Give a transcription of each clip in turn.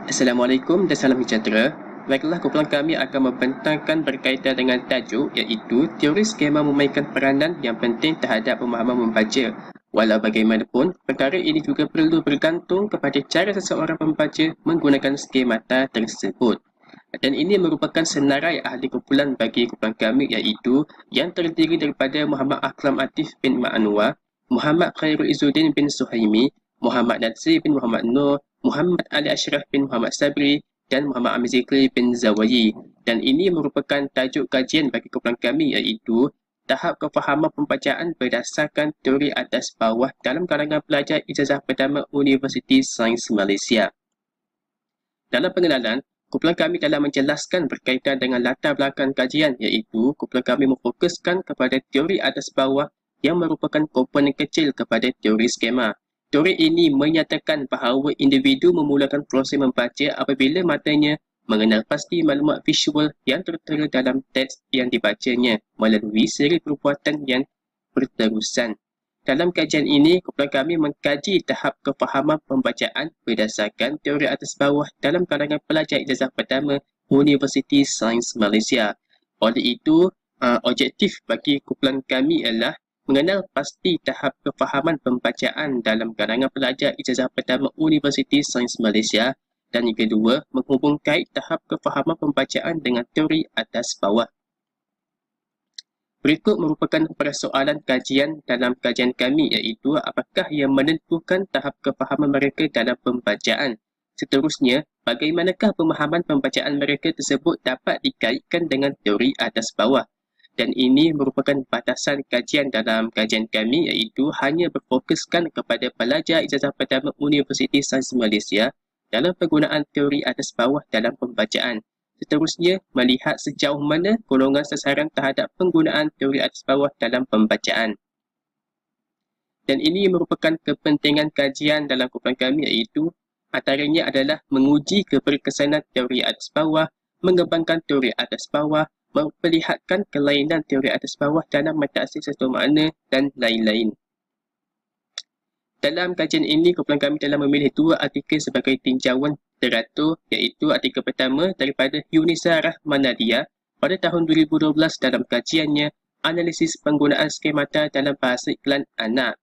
Assalamualaikum dan salam sejahtera. Baiklah, kumpulan kami akan membentangkan berkaitan dengan tajuk iaitu teori skema memainkan peranan yang penting terhadap pemahaman membaca. Walau bagaimanapun, perkara ini juga perlu bergantung kepada cara seseorang membaca menggunakan skemata tersebut. Dan ini merupakan senarai ahli kumpulan bagi kumpulan kami iaitu yang terdiri daripada Muhammad Akram Atif bin Ma'anwar, Muhammad Khairul Izzuddin bin Suhaimi, Muhammad Nadsir bin Muhammad Nur, Muhammad Ali Ashraf bin Muhammad Sabri, dan Muhammad Amir Zikri bin Zawayi. Dan ini merupakan tajuk kajian bagi kumpulan kami iaitu tahap kefahaman pembacaan berdasarkan teori atas bawah dalam kalangan pelajar ijazah pertama Universiti Sains Malaysia. Dalam pengenalan, kumpulan kami telah menjelaskan berkaitan dengan latar belakang kajian iaitu kumpulan kami memfokuskan kepada teori atas bawah yang merupakan komponen kecil kepada teori skema. Teori ini menyatakan bahawa individu memulakan proses membaca apabila matanya mengenal pasti maklumat visual yang tertera dalam teks yang dibacanya melalui siri perbuatan yang berterusan. Dalam kajian ini, kumpulan kami mengkaji tahap kefahaman pembacaan berdasarkan teori atas bawah dalam kalangan pelajar ijazah pertama Universiti Sains Malaysia. Oleh itu, objektif bagi kumpulan kami ialah mengenal pasti tahap kefahaman pembacaan dalam kalangan pelajar ijazah pertama Universiti Sains Malaysia, dan yang kedua, menghubungkait tahap kefahaman pembacaan dengan teori atas bawah. Berikut merupakan persoalan kajian dalam kajian kami iaitu apakah yang menentukan tahap kefahaman mereka dalam pembacaan. Seterusnya, bagaimanakah pemahaman pembacaan mereka tersebut dapat dikaitkan dengan teori atas bawah. Dan ini merupakan batasan kajian dalam kajian kami iaitu hanya berfokuskan kepada pelajar ijazah pertama Universiti Sains Malaysia dalam penggunaan teori atas bawah dalam pembacaan. Seterusnya, melihat sejauh mana golongan sasaran terhadap penggunaan teori atas bawah dalam pembacaan. Dan ini merupakan kepentingan kajian dalam kumpulan kami iaitu antaranya adalah menguji keberkesanan teori atas bawah, mengembangkan teori atas bawah, memperlihatkan kelainan teori atas bawah dalam mentaksir satu makna dan lain-lain. Dalam kajian ini, kumpulan kami telah memilih dua artikel sebagai tinjauan teratur iaitu artikel pertama daripada Yunisa Rahmanadia pada tahun 2012 dalam kajiannya Analisis Penggunaan Skemata dalam Bahasa Iklan Anak.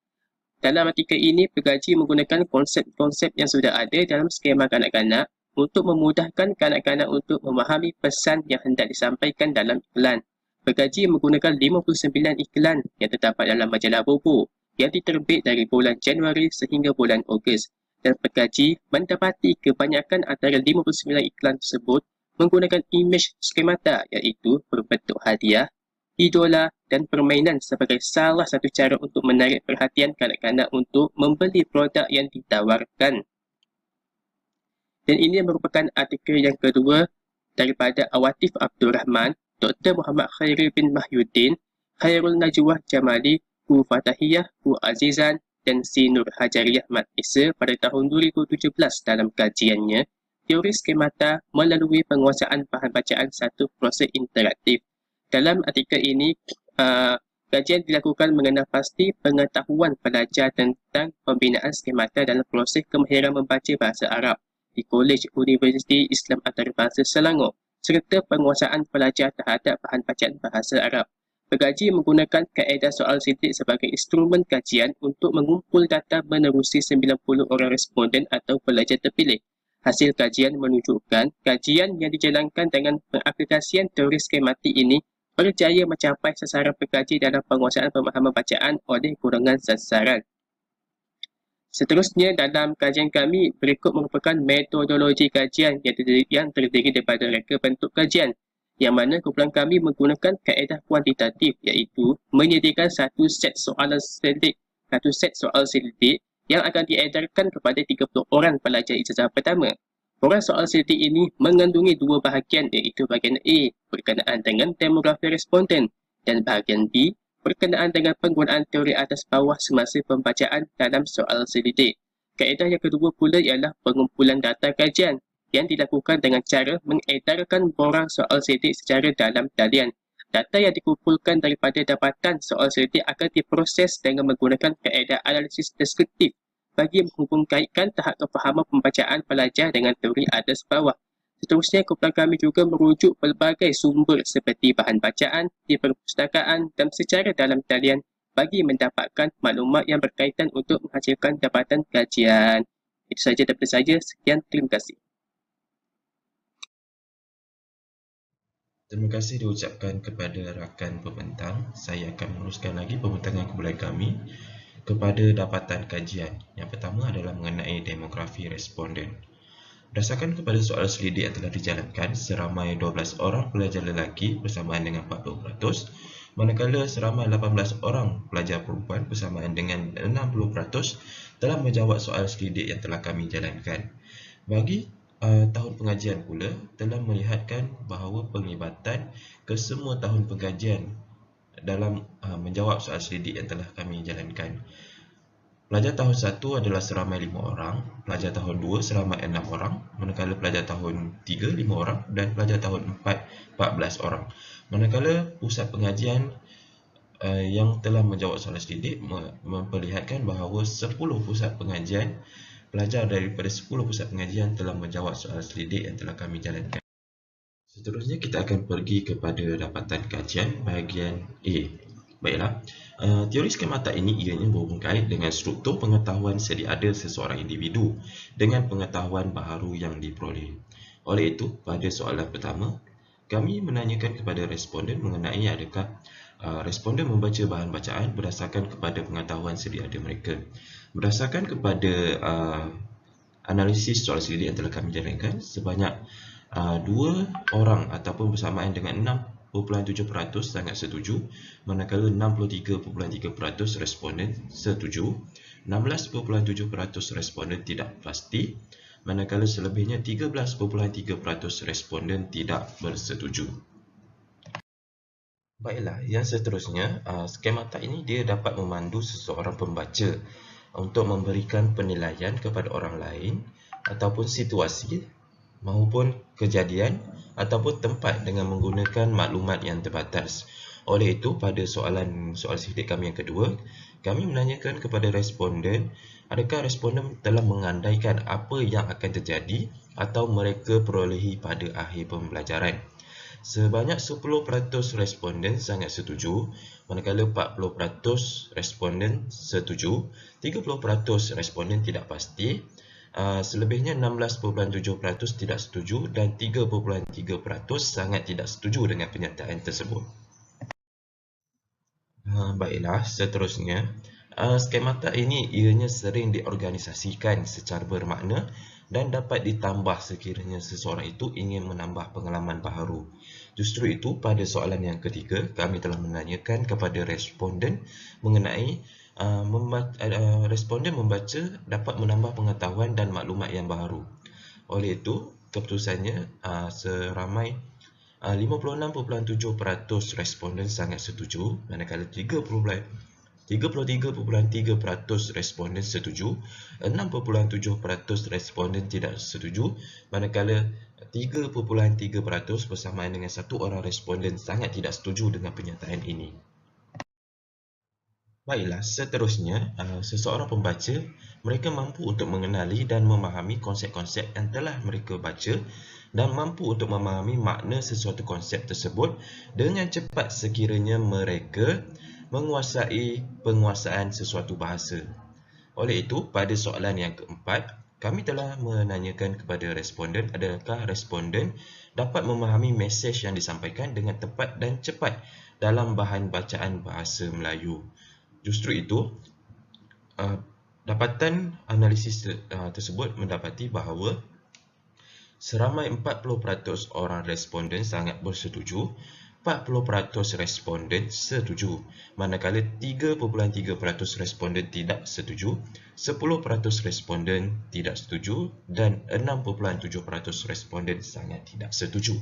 Dalam artikel ini, pengkaji menggunakan konsep-konsep yang sudah ada dalam skema kanak-kanak untuk memudahkan kanak-kanak untuk memahami pesan yang hendak disampaikan dalam iklan. Pengkaji menggunakan 59 iklan yang terdapat dalam majalah Bobo yang diterbit dari bulan Januari sehingga bulan Ogos, dan pengkaji mendapati kebanyakan antara 59 iklan tersebut menggunakan imej skemata iaitu berbentuk hadiah, idola dan permainan sebagai salah satu cara untuk menarik perhatian kanak-kanak untuk membeli produk yang ditawarkan. Dan ini merupakan artikel yang kedua daripada Awatif Abdul Rahman, Dr. Muhammad Khairi bin Mahyuddin, Khairul Najwah Jamali, Bu Fatahiyah, Bu Azizan, dan Si Nur Hajariyah Mat Isa pada tahun 2017 dalam kajiannya Teori Skemata melalui penguasaan bahan bacaan satu proses interaktif. Dalam artikel ini, kajian dilakukan mengenal pasti pengetahuan pelajar tentang pembinaan skemata dalam proses kemahiran membaca bahasa Arab di Kolej Universiti Islam Antarabangsa Selangor serta penguasaan pelajar terhadap bahan bacaan bahasa Arab. Pengkaji menggunakan kaedah soal sidik sebagai instrumen kajian untuk mengumpul data menerusi 90 orang responden atau pelajar terpilih. Hasil kajian menunjukkan kajian yang dijalankan dengan pengaplikasian teori skematik ini berjaya mencapai sasaran pengkaji dalam penguasaan pemahaman bacaan oleh golongan sasaran. Seterusnya, dalam kajian kami, berikut merupakan metodologi kajian yang terdiri daripada reka bentuk kajian, yang mana kumpulan kami menggunakan kaedah kuantitatif iaitu menyediakan satu set soal selidik yang akan diedarkan kepada 30 orang pelajar ijazah pertama. Orang soal selidik ini mengandungi dua bahagian iaitu bahagian A berkenaan dengan demografi responden dan bahagian B berkenaan dengan penggunaan teori atas bawah semasa pembacaan dalam soal selidik. Kaedah yang kedua pula ialah pengumpulan data kajian yang dilakukan dengan cara mengedarkan borang soal selidik secara dalam talian. Data yang dikumpulkan daripada dapatan soal selidik akan diproses dengan menggunakan kaedah analisis deskriptif bagi menghubung kaitkan tahap kefahaman pembacaan pelajar dengan teori atas bawah. Seterusnya, kumpulan kami juga merujuk pelbagai sumber seperti bahan bacaan di perpustakaan dan secara dalam talian bagi mendapatkan maklumat yang berkaitan untuk menghasilkan dapatan kajian. Itu saja daripada saya. Sekian, terima kasih. Terima kasih diucapkan kepada rakan pembentang. Saya akan meneruskan lagi pembentangan kumpulan kami kepada dapatan kajian. Yang pertama adalah mengenai demografi responden. Berdasarkan kepada soal selidik yang telah dijalankan, seramai 12 orang pelajar lelaki bersamaan dengan 40%, manakala seramai 18 orang pelajar perempuan bersamaan dengan 60% telah menjawab soal selidik yang telah kami jalankan. Bagi tahun pengajian pula telah melihatkan bahawa penglibatan kesemua tahun pengajian dalam menjawab soal selidik yang telah kami jalankan. Pelajar tahun 1 adalah seramai 5 orang, pelajar tahun 2 seramai 6 orang, manakala pelajar tahun 3 5 orang dan pelajar tahun 4 14 orang. Manakala pusat pengajian yang telah menjawab soalan selidik memperlihatkan bahawa 10 pusat pengajian, pelajar daripada 10 pusat pengajian telah menjawab soalan selidik yang telah kami jalankan. Seterusnya kita akan pergi kepada dapatan kajian bahagian A. Baiklah, teori skemata ini ianya berhubung kait dengan struktur pengetahuan sedia ada seseorang individu dengan pengetahuan baharu yang diperoleh. Oleh itu, pada soalan pertama, kami menanyakan kepada responden mengenai adakah responden membaca bahan bacaan berdasarkan kepada pengetahuan sedia ada mereka. Berdasarkan kepada analisis soal selidik yang telah kami jalankan, sebanyak 2 orang ataupun bersamaan dengan 6.7% sangat setuju, manakala 63.3% responden setuju, 16.7% responden tidak pasti, manakala selebihnya 13.3% responden tidak bersetuju. Baiklah, yang seterusnya, skemata ini dia dapat memandu seseorang pembaca untuk memberikan penilaian kepada orang lain ataupun situasi maupun kejadian ataupun tempat dengan menggunakan maklumat yang terbatas. Oleh itu, pada soal selidik kami yang kedua, kami menanyakan kepada responden adakah responden telah mengandaikan apa yang akan terjadi atau mereka perolehi pada akhir pembelajaran. Sebanyak 10% responden sangat setuju, manakala 40% responden setuju, 30% responden tidak pasti, selebihnya 16.7% tidak setuju dan 3.3% sangat tidak setuju dengan pernyataan tersebut. Baiklah, seterusnya, skemata ini ianya sering diorganisasikan secara bermakna dan dapat ditambah sekiranya seseorang itu ingin menambah pengalaman baharu. Justru itu, pada soalan yang ketiga, kami telah menanyakan kepada responden mengenai responden membaca dapat menambah pengetahuan dan maklumat yang baharu. Oleh itu, keputusannya seramai 56.7% responden sangat setuju, manakala 33.3% responden setuju, 6.7% responden tidak setuju, manakala 3.3% bersamaan dengan 1 orang responden sangat tidak setuju dengan pernyataan ini. Baiklah, seterusnya, seseorang pembaca, mereka mampu untuk mengenali dan memahami konsep-konsep yang telah mereka baca dan mampu untuk memahami makna sesuatu konsep tersebut dengan cepat sekiranya mereka menguasai penguasaan sesuatu bahasa. Oleh itu, pada soalan yang keempat, kami telah menanyakan kepada responden adakah responden dapat memahami mesej yang disampaikan dengan tepat dan cepat dalam bahan bacaan bahasa Melayu. Justru itu, dapatan analisis tersebut mendapati bahawa seramai 40% orang responden sangat bersetuju, 40% responden setuju, manakala 3.3% responden tidak setuju, 10% responden tidak setuju dan 6.7% responden sangat tidak setuju.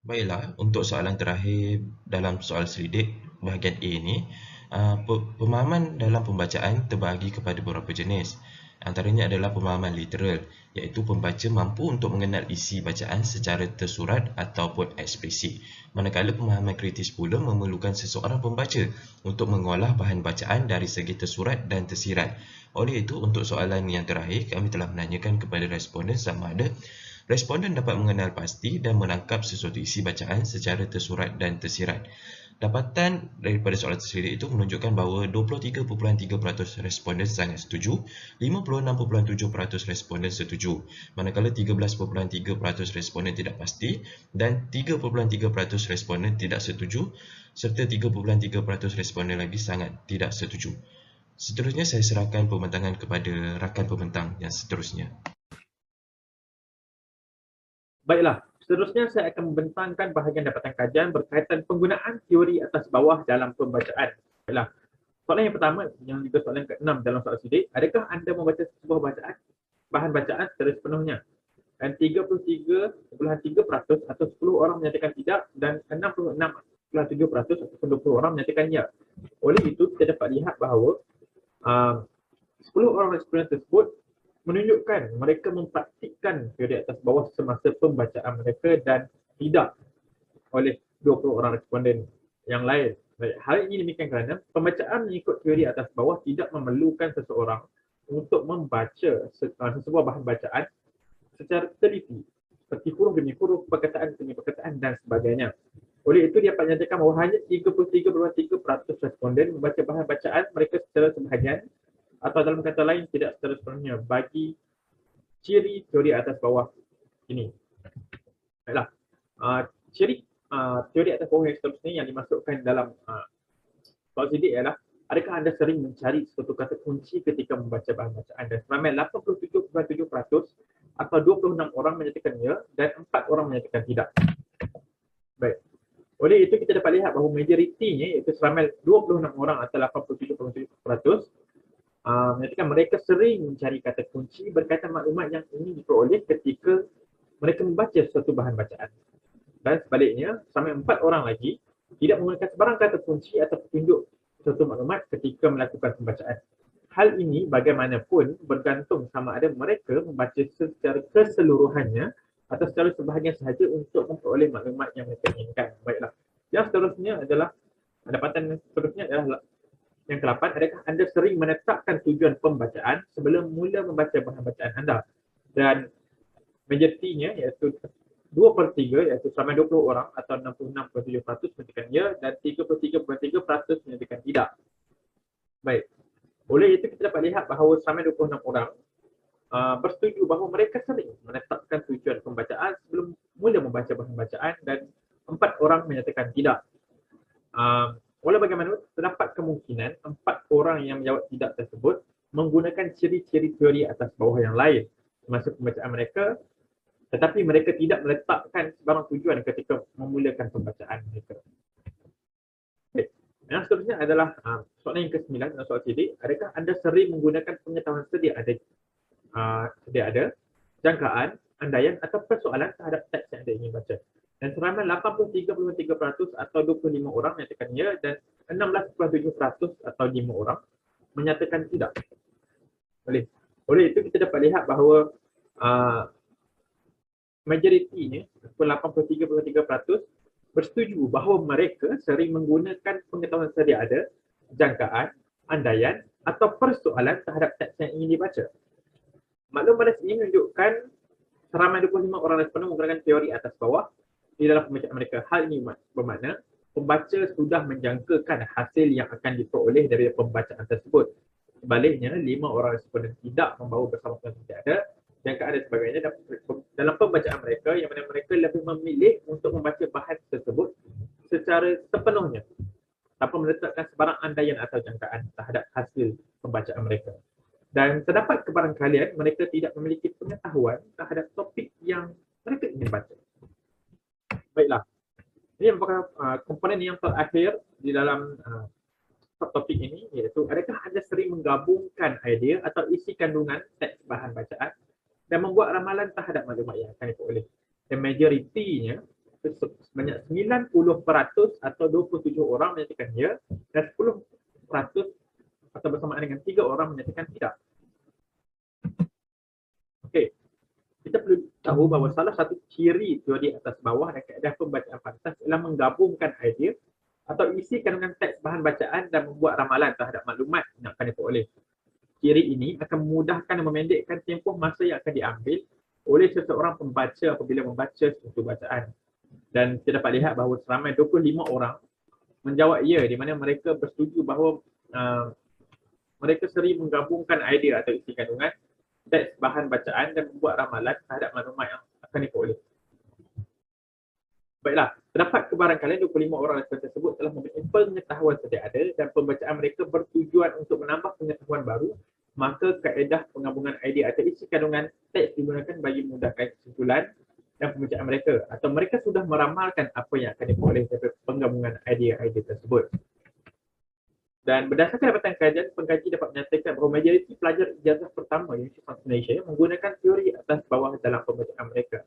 Baiklah, untuk soalan terakhir dalam soal selidik bahagian A ini, pemahaman dalam pembacaan terbahagi kepada beberapa jenis. Antaranya adalah pemahaman literal, iaitu pembaca mampu untuk mengenal isi bacaan secara tersurat ataupun ekspresi. Manakala pemahaman kritis pula memerlukan seseorang pembaca untuk mengolah bahan bacaan dari segi tersurat dan tersirat. Oleh itu, untuk soalan yang terakhir, kami telah menanyakan kepada responden sama ada responden dapat mengenal pasti dan menangkap sesuatu isi bacaan secara tersurat dan tersirat. Dapatan daripada soalan tersebut itu menunjukkan bahawa 23.3% responden sangat setuju, 56.7% responden setuju, manakala 13.3% responden tidak pasti dan 3.3% responden tidak setuju serta 3.3% responden lagi sangat tidak setuju. Seterusnya saya serahkan pembentangan kepada rakan pembentang yang seterusnya. Baiklah, seterusnya saya akan membentangkan bahagian dapatan kajian berkaitan penggunaan teori atas bawah dalam pembacaan. Baiklah, soalan yang pertama, yang juga soalan ke-6 dalam soalan sidik, adakah anda membaca sebuah bahan bacaan secara sepenuhnya? Dan 33.3% atau 10 orang menyatakan tidak dan 66.7% atau 20 orang menyatakan ya. Oleh itu, kita dapat lihat bahawa 10 orang responden tersebut menunjukkan mereka mempraktikkan teori atas bawah semasa pembacaan mereka dan tidak oleh 20 orang responden yang lain. Baik, hal ini demikian kerana pembacaan mengikut teori atas bawah tidak memerlukan seseorang untuk membaca sebuah bahan bacaan secara teliti, seperti huruf demi huruf, perkataan demi perkataan dan sebagainya. Oleh itu, dia dapat nyatakan bahawa hanya 33.3% responden membaca bahan bacaan mereka secara sebahagian atau dalam kata lain tidak secara sepenuhnya bagi ciri teori atas bawah ini. Baiklah, ciri teori atas bawah yang seterusnya yang dimasukkan dalam soal sidik ialah adakah anda sering mencari suatu kata kunci ketika membaca bahan bacaan, dan seramai 87.7% atau 26 orang menyatakan ya dan 4 orang menyatakan tidak. Baik. Oleh itu kita dapat lihat bahawa majoritinya iaitu seramai 26 orang atau 87.7% menyatakan mereka sering mencari kata kunci berkaitan maklumat yang ingin diperoleh ketika mereka membaca suatu bahan bacaan. Dan sebaliknya, sampai 4 orang lagi tidak menggunakan sebarang kata kunci atau petunjuk suatu maklumat ketika melakukan pembacaan. Hal ini bagaimanapun bergantung sama ada mereka membaca secara keseluruhannya atau secara sebahagian sahaja untuk memperoleh maklumat yang mereka inginkan. Baiklah. Yang seterusnya adalah, dapatan seterusnya adalah yang ke-8, adakah anda sering menetapkan tujuan pembacaan sebelum mula membaca bahan bacaan anda? Dan majoritinya iaitu 2/3 iaitu selama 20 orang atau 66.7% menyatakan ya dan 33.3% menyatakan tidak. Baik. Oleh itu kita dapat lihat bahawa selama 26 orang bersetuju bahawa mereka sering menetapkan tujuan pembacaan sebelum mula membaca bahan bacaan dan 4 orang menyatakan tidak. Walau bagaimanapun, terdapat kemungkinan 4 orang yang menjawab tidak tersebut menggunakan ciri-ciri teori atas bawah yang lain semasa pembacaan mereka, tetapi mereka tidak meletakkan sebarang tujuan ketika memulakan pembacaan mereka. Baik. Yang seterusnya adalah soalan yang ke-9 dalam soal sidik. Adakah anda sering menggunakan pengetahuan sedia ada, jangkaan, andaian atau persoalan terhadap teks yang anda ingin baca? Dan seramai 83.3% atau 25 orang menyatakan ya dan 16.7% atau 5 orang menyatakan tidak. Oleh itu kita dapat lihat bahawa majoritinya 83.3% bersetuju bahawa mereka sering menggunakan pengetahuan sedia ada, jangkaan, andaian atau persoalan terhadap teks yang ingin dibaca. Maklum pada sini menunjukkan seramai 25 orang responden menggunakan teori atas bawah di dalam pembacaan mereka. Hal ini bermakna pembaca sudah menjangkakan hasil yang akan diperoleh dari pembacaan tersebut. Sebaliknya, 5 orang responden tidak membawa bersama pengetahuan sedia ada, jangkaan dan sebagainya dalam pembacaan mereka, yang mana mereka lebih memilih untuk membaca bahan tersebut secara sepenuhnya tanpa meletakkan sebarang andaian atau jangkaan terhadap hasil pembacaan mereka. Dan terdapat kebarangkalian mereka tidak memiliki pengetahuan terhadap topik yang mereka ingin baca. Baiklah, ini merupakan komponen yang terakhir di dalam topik ini, iaitu adakah anda sering menggabungkan idea atau isi kandungan teks bahan bacaan dan membuat ramalan terhadap maklumat yang akan diperoleh? Dan majoritinya sebanyak 90% atau 27 orang menyatakan ya dan 10% atau bersamaan dengan 3 orang menyatakan tidak. kita perlu tahu bahawa salah satu ciri teori atas bawah dan kaedah pembacaan pantas ialah menggabungkan idea atau isi kandungan teks bahan bacaan dan membuat ramalan terhadap maklumat yang akan diperoleh. Ciri ini akan memudahkan dan memendekkan tempoh masa yang akan diambil oleh seseorang pembaca apabila membaca suatu bacaan. Dan kita dapat lihat bahawa seramai 25 orang menjawab ya, di mana mereka bersetuju bahawa mereka sering menggabungkan idea atau isi kandungan teks bahan bacaan dan membuat ramalan terhadap maklumat yang akan diperoleh. Baiklah, terdapat kebarangkalian 25 orang respondent tersebut telah mempunyai pengetahuan sedia ada dan pembacaan mereka bertujuan untuk menambah pengetahuan baru, maka kaedah penggabungan idea atau isi kandungan teks digunakan bagi memudahkan kesimpulan dan pembacaan mereka, atau mereka sudah meramalkan apa yang akan diperoleh dari penggabungan idea-idea tersebut. Dan berdasarkan dapatan kajian, pengkaji dapat menyatakan bahawa majoriti pelajar ijazah pertama Universiti of Malaysia menggunakan teori atas bawah dalam pembacaan mereka.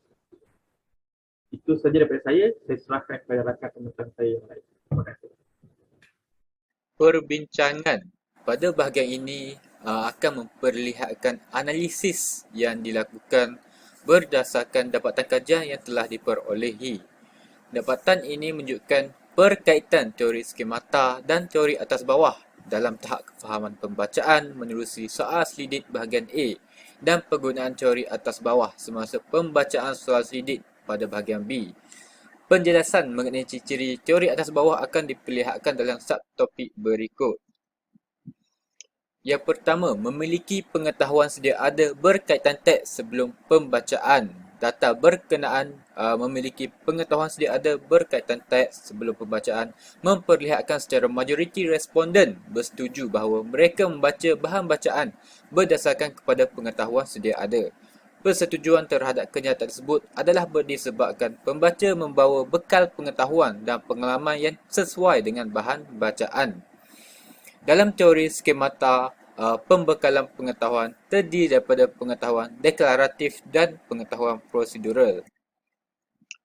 Itu saja daripada saya serahkan kepada rakan teman saya yang lain. Terima kasih. Perbincangan pada bahagian ini akan memperlihatkan analisis yang dilakukan berdasarkan dapatan kajian yang telah diperolehi. Dapatan ini menunjukkan berkaitan teori skemata dan teori atas bawah dalam tahap kefahaman pembacaan menerusi soal selidik bahagian A dan penggunaan teori atas bawah semasa pembacaan soal selidik pada bahagian B. Penjelasan mengenai ciri-ciri teori atas bawah akan diperlihatkan dalam subtopik berikut. Yang pertama, memiliki pengetahuan sedia ada berkaitan teks sebelum pembacaan. Data berkenaan memiliki pengetahuan sedia ada berkaitan teks sebelum pembacaan memperlihatkan secara majoriti responden bersetuju bahawa mereka membaca bahan bacaan berdasarkan kepada pengetahuan sedia ada. Persetujuan terhadap kenyataan tersebut adalah disebabkan pembaca membawa bekal pengetahuan dan pengalaman yang sesuai dengan bahan bacaan. Dalam teori skemata, pembekalan pengetahuan terdiri daripada pengetahuan deklaratif dan pengetahuan prosedural.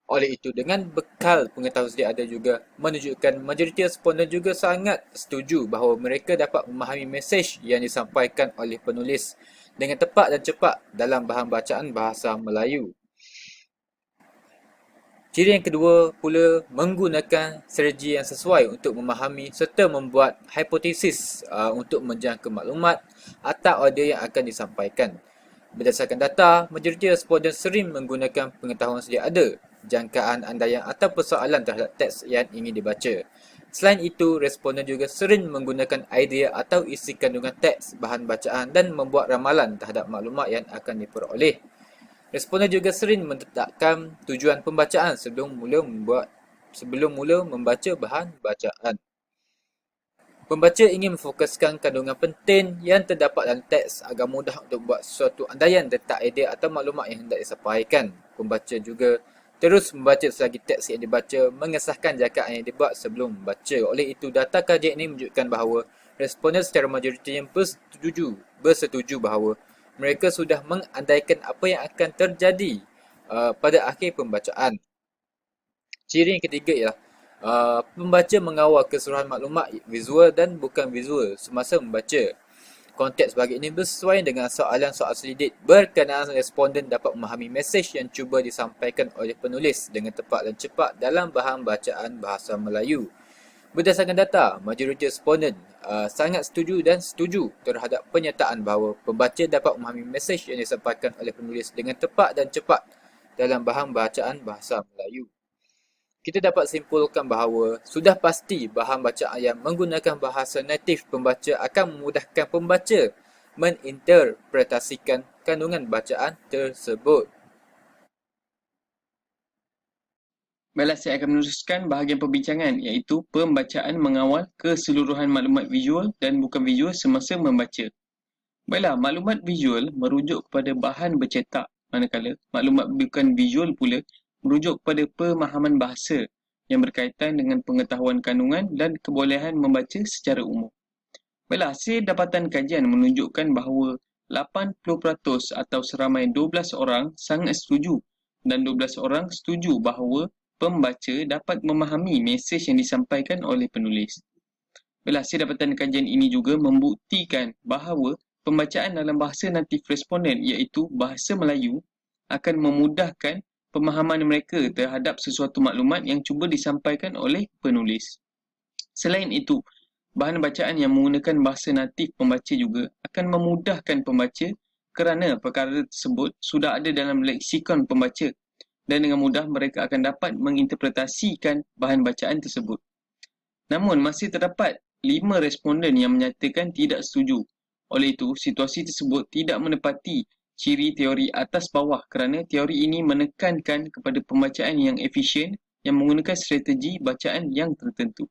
Oleh itu, dengan bekal pengetahuan sedia ada juga menunjukkan majoriti responden juga sangat setuju bahawa mereka dapat memahami mesej yang disampaikan oleh penulis dengan tepat dan cepat dalam bahan bacaan bahasa Melayu. Ciri yang kedua pula menggunakan strategi yang sesuai untuk memahami serta membuat hipotesis untuk menjangka maklumat atau idea yang akan disampaikan. Berdasarkan data, majoriti responden sering menggunakan pengetahuan sedia ada, jangkaan andaian atau persoalan terhadap teks yang ingin dibaca. Selain itu, responden juga sering menggunakan idea atau isi kandungan teks bahan bacaan dan membuat ramalan terhadap maklumat yang akan diperoleh. Responden juga sering menetapkan tujuan pembacaan sebelum mula membaca bahan bacaan. Pembaca ingin memfokuskan kandungan penting yang terdapat dalam teks agar mudah untuk membuat suatu andaian tentang idea atau maklumat yang hendak disampaikan. Pembaca juga terus membaca selagi teks yang dibaca mengesahkan jangkaan yang dibuat sebelum membaca. Oleh itu, data kajian ini menunjukkan bahawa responden secara majoriti yang bersetuju bahawa mereka sudah mengandaikan apa yang akan terjadi pada akhir pembacaan. Ciri yang ketiga ialah pembaca mengawal keseluruhan maklumat visual dan bukan visual semasa membaca. Konteks bagi ini bersesuaian dengan soalan-soal selidik berkenaan responden dapat memahami mesej yang cuba disampaikan oleh penulis dengan tepat dan cepat dalam bahan bacaan bahasa Melayu. Berdasarkan data, majoriti responden sangat setuju terhadap pernyataan bahawa pembaca dapat memahami mesej yang disampaikan oleh penulis dengan tepat dan cepat dalam bahan bacaan bahasa Melayu. Kita dapat simpulkan bahawa sudah pasti bahan bacaan yang menggunakan bahasa natif pembaca akan memudahkan pembaca menginterpretasikan kandungan bacaan tersebut. Baiklah, saya akan meneruskan bahagian perbincangan iaitu pembacaan mengawal keseluruhan maklumat visual dan bukan visual semasa membaca. Baiklah, maklumat visual merujuk kepada bahan bercetak, manakala maklumat bukan visual pula merujuk kepada pemahaman bahasa yang berkaitan dengan pengetahuan kandungan dan kebolehan membaca secara umum. Baiklah, hasil dapatan kajian menunjukkan bahawa 80% atau seramai 12 orang sangat setuju dan 12 orang setuju bahawa pembaca dapat memahami mesej yang disampaikan oleh penulis. Baiklah, hasil dapatan kajian ini juga membuktikan bahawa pembacaan dalam bahasa natif responden iaitu bahasa Melayu akan memudahkan pemahaman mereka terhadap sesuatu maklumat yang cuba disampaikan oleh penulis. Selain itu, bahan bacaan yang menggunakan bahasa natif pembaca juga akan memudahkan pembaca kerana perkara tersebut sudah ada dalam leksikon pembaca dan dengan mudah mereka akan dapat menginterpretasikan bahan bacaan tersebut. Namun, masih terdapat 5 responden yang menyatakan tidak setuju. Oleh itu, situasi tersebut tidak menepati ciri teori atas bawah kerana teori ini menekankan kepada pembacaan yang efisien yang menggunakan strategi bacaan yang tertentu.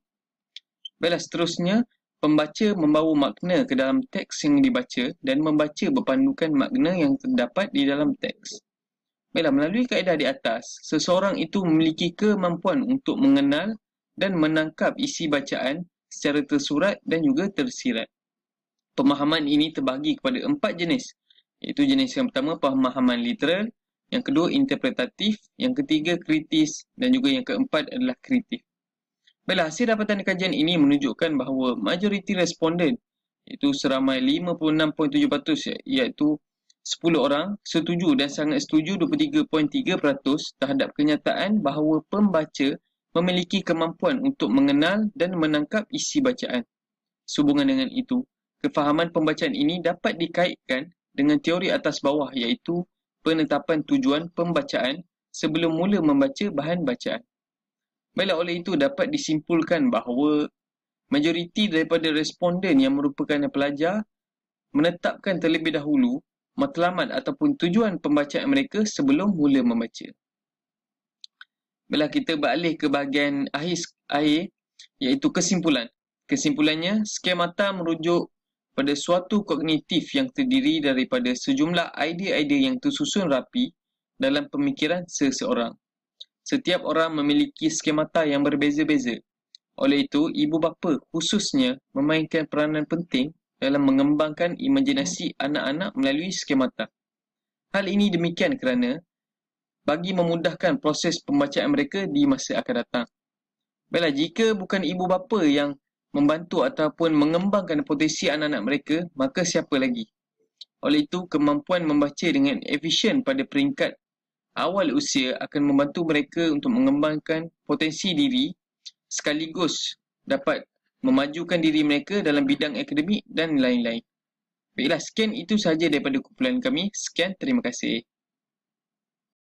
Baiklah, seterusnya, pembaca membawa makna ke dalam teks yang dibaca dan membaca berpandukan makna yang terdapat di dalam teks. Baiklah, melalui kaedah di atas, seseorang itu memiliki kemampuan untuk mengenal dan menangkap isi bacaan secara tersurat dan juga tersirat. Pemahaman ini terbahagi kepada 4 jenis, iaitu jenis yang pertama pemahaman literal, yang kedua interpretatif, yang ketiga kritis dan juga yang keempat adalah kritik. Baiklah, hasil dapatan kajian ini menunjukkan bahawa majoriti responden, iaitu seramai 56.7%, iaitu 10 orang, setuju dan sangat setuju 23.3% terhadap kenyataan bahawa pembaca memiliki kemampuan untuk mengenal dan menangkap isi bacaan. Sehubungan dengan itu, kefahaman pembacaan ini dapat dikaitkan dengan teori atas bawah, iaitu penetapan tujuan pembacaan sebelum mula membaca bahan bacaan. Baiklah, oleh itu dapat disimpulkan bahawa majoriti daripada responden yang merupakan pelajar menetapkan terlebih dahulu matlamat ataupun tujuan pembacaan mereka sebelum mula membaca. Baiklah, kita beralih ke bahagian akhir iaitu kesimpulan. Kesimpulannya, skemata merujuk pada suatu kognitif yang terdiri daripada sejumlah idea-idea yang tersusun rapi dalam pemikiran seseorang. Setiap orang memiliki skemata yang berbeza-beza. Oleh itu, ibu bapa khususnya memainkan peranan penting dalam mengembangkan imajinasi anak-anak melalui skemata. Hal ini demikian kerana bagi memudahkan proses pembacaan mereka di masa akan datang. Baiklah, jika bukan ibu bapa yang membantu ataupun mengembangkan potensi anak-anak mereka, maka siapa lagi? Oleh itu, kemampuan membaca dengan efisien pada peringkat awal usia akan membantu mereka untuk mengembangkan potensi diri sekaligus dapat memajukan diri mereka dalam bidang akademik dan lain-lain. Baiklah, sekian itu sahaja daripada kumpulan kami. Sekian, terima kasih.